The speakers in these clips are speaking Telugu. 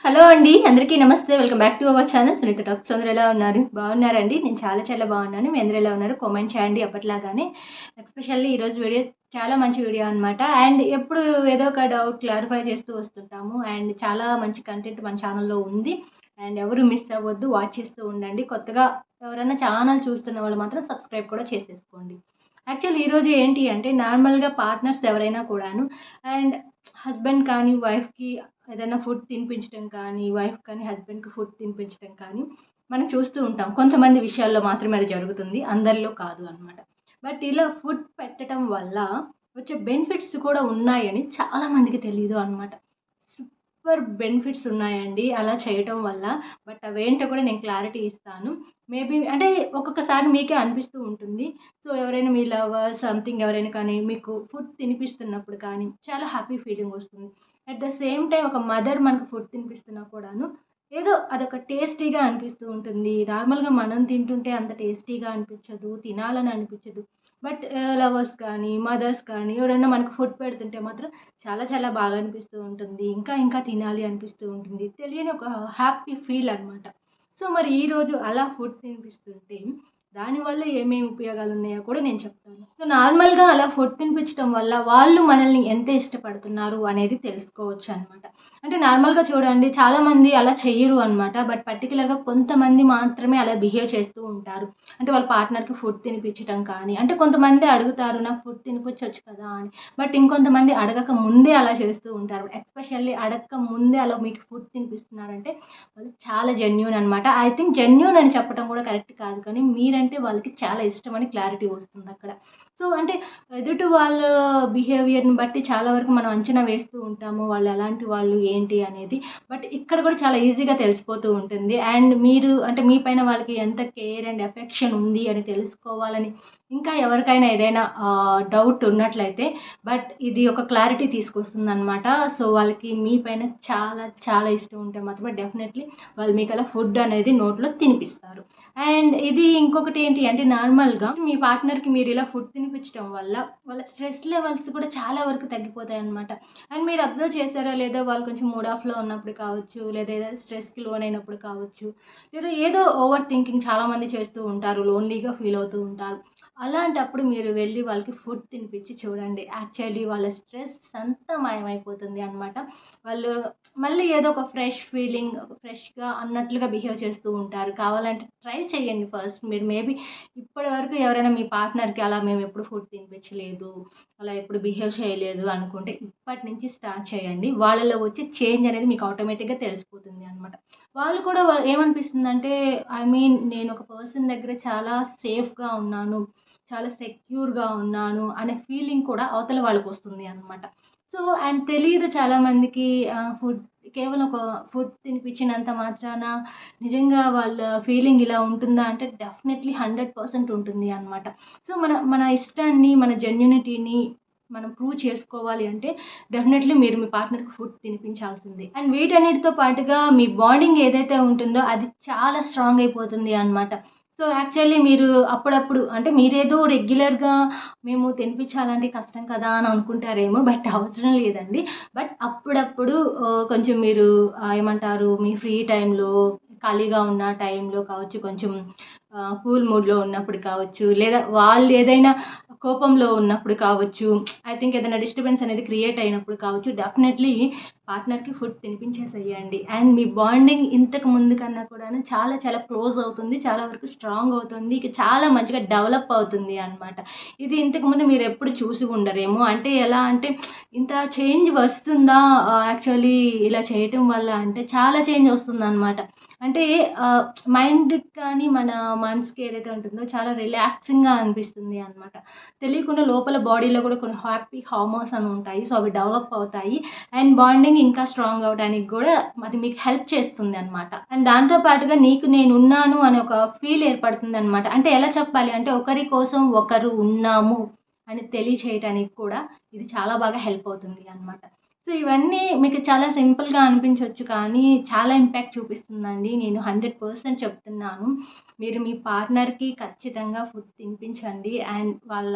హలో అండి. అందరికీ నమస్తే. Welcome back to our channel Sunitha talks. అందరూ ఎలా ఉన్నారు? బాగున్నారండి? నేను చాలా బాగున్నాను. మీ అందరూ ఎలా ఉన్నారు? కామెంట్ చేయండి ఎప్పటిలాగానే. ఎస్పెషల్లీ ఈరోజు వీడియో చాలా మంచి వీడియో అనమాట. అండ్ ఎప్పుడు ఏదో ఒక డౌట్ క్లారిఫై చేస్తూ వస్తుంటాము. అండ్ చాలా మంచి కంటెంట్ మన ఛానల్‌లో ఉంది. అండ్ ఎవరు మిస్ అవ్వద్దు. వాచ్ చేస్తూ ఉండండి. కొత్తగా ఎవరైనా ఛానల్ చూస్తున్న వాళ్ళు మాత్రం సబ్స్క్రైబ్ కూడా చేసేసుకోండి. యాక్చువల్లీ ఈరోజు ఏంటి అంటే నార్మల్‌గా పార్ట్నర్స్ ఎవరైనా కూడాను అండ్ హస్బెండ్ కానీ వైఫ్‌కి ఏదైనా ఫుడ్ తినిపించడం కానీ, వైఫ్ కానీ హస్బెండ్‌కి ఫుడ్ తినిపించడం కానీ మనం చూస్తూ ఉంటాం. కొంతమంది విషయాల్లో మాత్రమే అది జరుగుతుంది. అందరిలో కాదు అనమాట. బట్ ఇలా ఫుడ్ పెట్టటం వల్ల వచ్చే బెనిఫిట్స్ కూడా ఉన్నాయని చాలా మందికి తెలీదు అనమాట. సూపర్ బెనిఫిట్స్ ఉన్నాయండి అలా చేయటం వల్ల. బట్ అవేంటో కూడా నేను క్లారిటీ ఇస్తాను. మేబీ అంటే ఒక్కొక్కసారి మీకే అనిపిస్తూ ఉంటుంది. సో, ఎవరైనా మీ లవర్ సంథింగ్ ఎవరైనా కానీ మీకు ఫుడ్ తినిపిస్తున్నప్పుడు కానీ చాలా హ్యాపీ ఫీలింగ్ వస్తుంది. అట్ ద సేమ్ టైమ్ ఒక మదర్ మనకు ఫుడ్ తినిపిస్తున్నా కూడాను ఏదో అదొక టేస్టీగా అనిపిస్తూ ఉంటుంది. నార్మల్‌గా మనం తింటుంటే అంత టేస్టీగా అనిపించదు. తినాలని అనిపించదు. బట్ లవర్స్ కానీ, మదర్స్ కానీ ఎవరైనా మనకు ఫుడ్ పెడుతుంటే మాత్రం చాలా బాగా అనిపిస్తూ ఉంటుంది. ఇంకా తినాలి అనిపిస్తూ ఉంటుంది. తెలియని ఒక హ్యాపీ ఫీల్ అనమాట. సో, మరి ఈరోజు అలా ఫుడ్ తినిపిస్తుంటే దానివల్ల ఏమేమి ఉపయోగాలున్నాయో కూడా నేను చెప్తాను. సో, నార్మల్‌గా అలా ఫుడ్ తినిపించడం వల్ల వాళ్ళు మనల్ని ఎంత ఇష్టపడుతున్నారు అనేది తెలుసుకోవచ్చనమాట. అంటే నార్మల్‌గా చూడండి చాలామంది అలా చెయ్యరు అనమాట. బట్ పర్టిక్యులర్‌గా కొంతమంది మాత్రమే అలా బిహేవ్ చేస్తూ ఉంటారు. అంటే వాళ్ళ పార్ట్నర్‌కి ఫుడ్ తినిపించడం కానీ, అంటే కొంతమంది అడుగుతారు నాకు ఫుడ్ తినిపించొచ్చు కదా అని. బట్ ఇంకొంతమంది అడగక ముందే అలా చేస్తూ ఉంటారు. ఎస్పెషల్లీ అడగక ముందే అలా మీకు ఫుడ్ తినిపిస్తున్నారంటే వాళ్ళు చాలా జెన్యూన్ అనమాట. ఐ థింక్ జెన్యూన్ అని చెప్పడం కూడా కరెక్ట్ కాదు. కానీ మీరంటే వాళ్ళకి చాలా ఇష్టమని క్లారిటీ వస్తుందక్కడ. సో, అంటే ఎదుటి వాళ్ళ బిహేవియర్‌ని బట్టి చాలా వరకు మనం అంచనా వేస్తూ ఉంటాము. వాళ్ళు ఎలాంటి వాళ్ళు, ఏంటి అనేది. బట్ ఇక్కడ కూడా చాలా ఈజీగా తెలిసిపోతూ ఉంటుంది. అండ్ మీరు అంటే మీ పైన వాళ్ళకి ఎంత కేర్ అండ్ ఎఫెక్షన్ ఉంది అని తెలుసుకోవాలని ఇంకా ఎవరికైనా ఏదైనా డౌట్ ఉన్నట్లయితే బట్ ఇది ఒక క్లారిటీ తీసుకొస్తుందనమాట. సో, వాళ్ళకి మీ పైన చాలా ఇష్టం ఉంటే మాత్రమే డెఫినెట్‌లీ వాళ్ళు మీకలా ఫుడ్ అనేది నోట్లో తినిపిస్తారు. అండ్ ఇది ఇంకొకటి ఏంటి అంటే నార్మల్‌గా మీ పార్ట్నర్‌కి మీరిలా ఫుడ్ తినిపించడం వల్ల వాళ్ళ స్ట్రెస్ లెవెల్స్ కూడా చాలా వరకు తగ్గిపోతాయన్నమాట. అండ్ మీరు అబ్జర్వ్ చేశారో లేదో వాళ్ళు కొంచెం మూడ్ ఆఫ్‌లో ఉన్నప్పుడు కావచ్చు, లేదా ఏదైనా స్ట్రెస్‌కి లోనైనప్పుడు కావచ్చు, లేదా ఏదో ఓవర్ థింకింగ్ చాలామంది చేస్తూ ఉంటారు. లోన్లీగా ఫీల్ అవుతూ ఉంటారు. అలాంటప్పుడు మీరు వెళ్ళి వాళ్ళకి ఫుడ్ తినిపించి చూడండి. యాక్చువల్లీ వాళ్ళ స్ట్రెస్ అంతా మాయమైపోతుంది అనమాట. వాళ్ళు మళ్ళీ ఏదో ఒక ఫ్రెష్ ఫీలింగ్, ఒక ఫ్రెష్‌గా అన్నట్లుగా బిహేవ్ చేస్తూ ఉంటారు. కావాలంటే ట్రై చేయండి ఫస్ట్. మీరు మేబీ ఇప్పటి వరకు ఎవరైనా మీ పార్ట్నర్‌కి అలా మేమెప్పుడు ఫుడ్ తినిపించలేదు, అలా ఎప్పుడు బిహేవ్ చేయలేదు అనుకుంటే ఇప్పటి నుంచి స్టార్ట్ చేయండి. వాళ్ళలో వచ్చే చేంజ్ అనేది మీకు ఆటోమేటిక్‌గా తెలిసిపోతుంది అనమాట. వాళ్ళు కూడా ఏమనిపిస్తుందంటే ఐ మీన్ నేను ఒక పర్సన్ దగ్గర చాలా సేఫ్‌గా ఉన్నాను. చాలా సెక్యూర్‌గా ఉన్నాను అనే ఫీలింగ్ కూడా అవతల వాళ్ళకొస్తుంది అనమాట. సో, అండ్ తెలీదు చాలామందికి ఫుడ్ కేవలం ఒక ఫుడ్ తినిపించినంత మాత్రాన నిజంగా వాళ్ళ ఫీలింగ్ ఇలా ఉంటుందా అంటే డెఫినెట్‌లీ 100% ఉంటుంది అనమాట. సో, మన ఇష్టాన్ని, మన జెన్యూనిటీని మనం ప్రూవ్ చేసుకోవాలి అంటే డెఫినెట్‌లీ మీరు మీ పార్ట్నర్‌కి ఫుడ్ తినిపించాల్సిందే. అండ్ వీటన్నిటితో పాటుగా మీ బాండింగ్ ఏదైతే ఉంటుందో అది చాలా స్ట్రాంగ్ అయిపోతుంది అనమాట. సో, యాక్చువల్లీ మీరు అప్పుడప్పుడు అంటే మీరేదో రెగ్యులర్‌గా మేము తినిపించాలంటే కష్టం కదా అని అనుకుంటారేమో. బట్ అవసరం లేదండి. బట్ అప్పుడప్పుడు కొంచెం మీరు ఏమంటారు మీ ఫ్రీ టైమ్‌లో ఖాళీగా ఉన్న టైంలో కావచ్చు, కొంచెం కూల్ మూడ్‌లో ఉన్నప్పుడు కావచ్చు, లేదా వాళ్ళు ఏదైనా కోపంలో ఉన్నప్పుడు కావచ్చు, ఐ థింక్ ఏదైనా డిస్టర్బెన్స్ అనేది క్రియేట్ అయినప్పుడు కావచ్చు, డెఫినెట్‌లీ పార్ట్నర్‌కి ఫుడ్ తినిపించేసేయండి. అండ్ మీ బాండింగ్ ఇంతకు ముందు కన్నా కూడాను చాలా క్లోజ్ అవుతుంది. చాలా వరకు స్ట్రాంగ్ అవుతుంది. ఇక చాలా మంచిగా డెవలప్ అవుతుంది అనమాట. ఇది ఇంతకుముందు మీరెప్పుడు చూసి ఉండరేమో. అంటే ఎలా అంటే ఇంత చేంజ్ వస్తుందా యాక్చువల్లీ ఇలా చేయటం వల్ల అంటే చాలా చేంజ్ వస్తుందనమాట. అంటే మైండ్‌కి కానీ, మన మనసుకి ఏదైతే ఉంటుందో చాలా రిలాక్సింగ్‌గా అనిపిస్తుంది అనమాట. తెలియకుండా లోపల బాడీలో కూడా కొన్ని హ్యాపీ హార్మోన్స్ అని ఉంటాయి. సో, అవి డెవలప్ అవుతాయి. అండ్ బాండింగ్ ఇంకా స్ట్రాంగ్ అవ్వడానికి గూడా అది మీకు హెల్ప్ చేస్తుందనమాట. అండ్ దాంతో పాటుగా నీకు నేనున్నాను అనే ఒక ఫీల్ ఏర్పడుతుందనమాట. అంటే ఎలా చెప్పాలి అంటే ఒకరి కోసం ఒకరు ఉన్నాము అని తెలియచేయటానికి కూడా ఇది చాలా బాగా హెల్ప్ అవుతుంది అనమాట. సో, ఇవన్నీ మీకు చాలా సింపుల్‌గా అనిపించొచ్చు కానీ చాలా ఇంపాక్ట్ చూపిస్తుందండి. నేను 100% చెప్తున్నాను. మీరు మీ పార్ట్నర్‌కి ఖచ్చితంగా ఫుడ్ తినిపించండి. అండ్ వాళ్ళ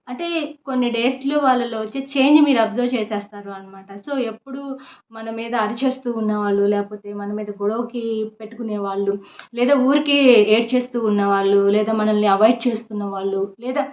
అంటే కొన్ని డేస్‌లో వాళ్ళలో వచ్చే చేంజ్ మీరు అబ్జర్వ్ చేసేస్తారు అనమాట. సో, ఎప్పుడు మన మీద అరిచేస్తూ ఉన్నవాళ్ళు, లేపోతే మన మీద గొడవకి పెట్టుకునేవాళ్ళు, లేదా ఊరికే ఏడ్చేస్తూ ఉన్నవాళ్ళు, లేదా మనల్ని అవాయిడ్ చేస్తున్న వాళ్ళు, లేదా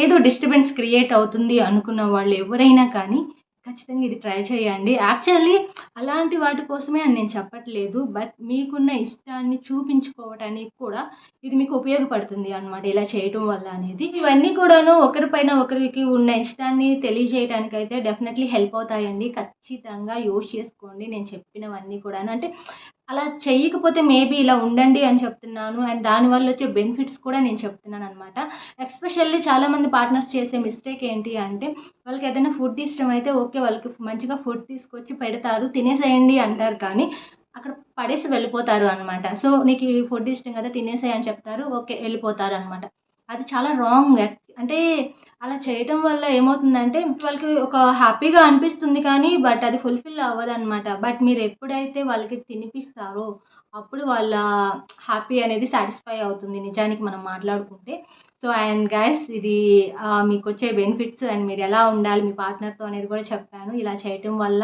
ఏదో డిస్టర్బెన్స్ క్రియేట్ అవుతుంది అనుకున్న వాళ్ళు ఎవరైనా కానీ ఖచ్చితంగా ఇది ట్రై చేయండి. యాక్చువల్లీ అలాంటి వాటి కోసమే అని నేను చెప్పట్లేదు. బట్ మీకున్న ఇష్టాన్ని చూపించుకోవటానికి కూడా ఇది మీకు ఉపయోగపడుతుంది అనమాట. ఇలా చేయటం వల్ల అనేది. ఇవన్నీ కూడాను ఒకరిపైన ఒకరికి ఉన్న ఇష్టాన్ని తెలియజేయడానికైతే డెఫినెట్‌లీ హెల్ప్ అవుతాయండి. ఖచ్చితంగా యూజ్ చేసుకోండి నేను చెప్పినవన్నీ కూడాను. అంటే అలా చెయ్యకపోతే మేబీ ఇలా ఉండండి అని చెప్తున్నాను. అండ్ దానివల్ల వచ్చే బెనిఫిట్స్ కూడా నేను చెప్తున్నాననమాట. ఎస్పెషల్లీ చాలామంది పార్ట్నర్స్ చేసే మిస్టేక్ ఏంటి అంటే వాళ్ళకి ఏదైనా ఫుడ్ ఇష్టమైతే ఓకే. వాళ్ళకి మంచిగా ఫుడ్ తీసుకొచ్చి పెడతారు. తినేసేయండి అంటారు కానీ అక్కడ పడేసి వెళ్ళిపోతారు అనమాట. సో, నీకు ఈ ఫుడ్ ఇష్టం కదా! తినేసేయి అని చెప్తారు. ఓకే. వెళ్ళిపోతారనమాట. అది చాలా రాంగ్. అంటే అలా చేయటం వల్ల ఏమవుతుందంటే వాళ్ళకి ఒక హ్యాపీగా అనిపిస్తుంది కానీ బట్ అది ఫుల్‌ఫిల్ అవ్వదనమాట. బట్ మీరు ఎప్పుడైతే వాళ్ళకి తినిపిస్తారో అప్పుడు వాళ్ళ హ్యాపీ అనేది సాటిస్ఫై అవుతుంది నిజానికి మనం మాట్లాడుకుంటే. సో, అండ్ గైస్ ఇది మీకొచ్చే బెనిఫిట్స్ అండ్ మీరు ఎలా ఉండాలి మీ పార్ట్నర్‌తో అనేది కూడా చెప్పాను. ఇలా చేయటం వల్ల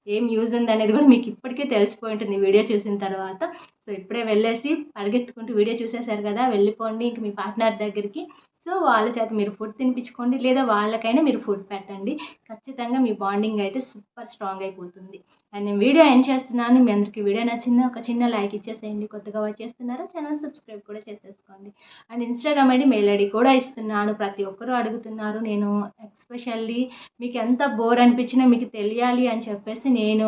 ఏం యూజ్ ఉందనేది కూడా మీకు ఇప్పటికే తెలిసిపోయి ఉంటుంది వీడియో చూసిన తర్వాత. సో, ఇప్పుడే వెళ్ళేసి పరిగెత్తుకుంటూ వీడియో చూసేసారు కదా! వెళ్ళిపోండి ఇంక మీ పార్ట్నర్ దగ్గరికి. సో, వాళ్ళ చేత మీరు ఫుడ్ తినిపించుకోండి. లేదా వాళ్ళకైనా మీరు ఫుడ్ పెట్టండి. ఖచ్చితంగా మీ బాండింగ్ అయితే సూపర్ స్ట్రాంగ్ అయిపోతుంది. అండ్ నేను వీడియో ఎండ్ చేస్తున్నాను. మీ అందరికీ వీడియో నచ్చిందా? ఒక చిన్న లైక్ ఇచ్చేసేయండి. కొత్తగా వాచ్ చేస్తున్నారా? ఛానల్ సబ్స్క్రైబ్ కూడా చేసేసుకోండి. And Instagram ID, mail ID కూడా ఇస్తున్నాను. ప్రతి ఒక్కరు అడుగుతున్నారు. నేను ఎస్పెషల్లీ మీకు ఎంత బోర్ అనిపించినా మీకు తెలియాలి అని చెప్పేసి నేను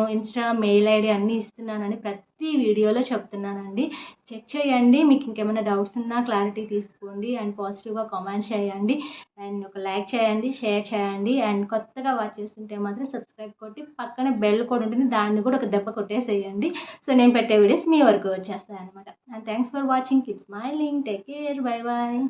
మెయిల్ ఐడీ అన్నీ ఇస్తున్నానని ప్రతి వీడియోలో చెప్తున్నానండి. చెక్ చేయండి. మీకు ఇంకేమైనా డౌట్స్ ఉన్నా క్లారిటీ తీసుకోండి. అండ్ పాజిటివ్‌గా కామెంట్ చేయండి. అండ్ ఒక లైక్ చేయండి, షేర్ చేయండి. అండ్ కొత్తగా వాచ్ చేస్తుంటే మాత్రం సబ్స్క్రైబ్ కొట్టి పక్కన బెల్ కూడా ఉంటుంది. దాన్ని కూడా ఒక దెబ్బ కొట్టేసేయండి. సో, నేను పెట్టే వీడియోస్ మీ వరకు వచ్చేస్తాయన్నమాట. And thanks for watching. Keep smiling. Take care. Bye by.